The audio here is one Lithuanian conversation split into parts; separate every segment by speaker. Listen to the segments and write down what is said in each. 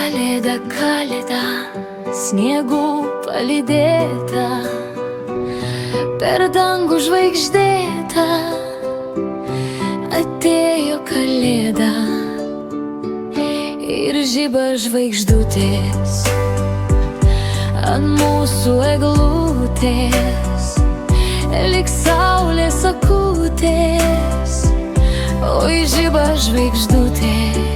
Speaker 1: Kalėda, kalėda, sniegų palydėta, per dangų žvaigždėta, atėjo kalėda ir žiba žvaigždutės ant mūsų eglutės, lyg saulės akutės, oi žiba žvaigždutės.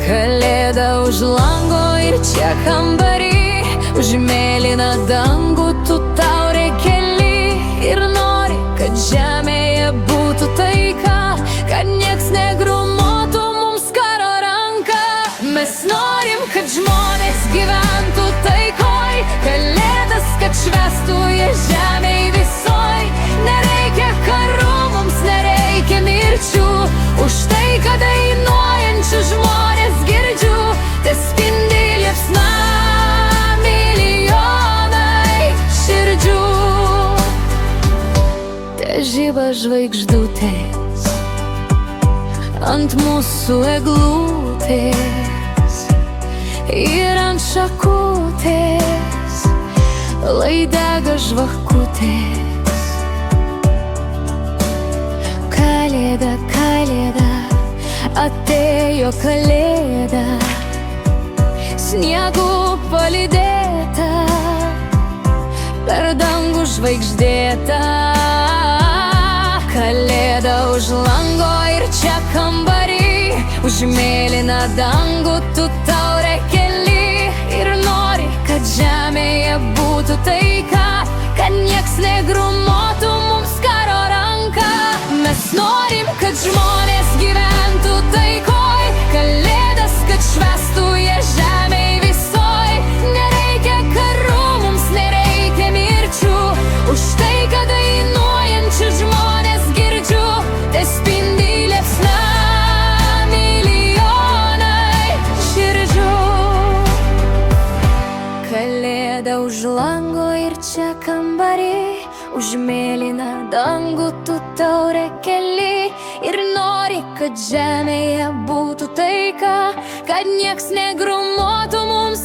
Speaker 1: Kalėda už lango ir čia kambary, už mėlyną dangų tu taurę keli ir nori, kad žemėje būtų taika, kad nieks negrumuotų mums karo ranką. Mes norim, kad žmonės gyventų taikoj, kalėdas, kad švęstų jie žemėj visoj. Nereikia karų, mums nereikia mirčių, už tai, kad dainuojančius žmonės girdžiu, te spindi liepsna milijonai širdžių, te žiba žvaigždutės ant mūsų eglutės ir ant šakutės, lai dega žvakutės. Kalėda, kalėda, atėjo kalėda, sniegų palydėta, per dangų žvaigždėta. Kalėda už lango ir čia kambary, už mėlyną dangų tu taurę keli ir nori, kad žemėje būtų taika, kad nieks negrumuotų mums karo ranką. Mes norim, kad žmonės gyventų taikoj, kalėdas, kad švęstų jie žemėj visoj. Nereikia karų, mums nereikia mirčių, už tai, kad dainuojančius žmonės girdžiu, te spindi liepsna milijonai širdžių. Kalėda už lango ir čia kambary, už mėlyną dangų tu taurę keli ir nori, kad žemėje būtų taika, kad nieks negrumuotų mums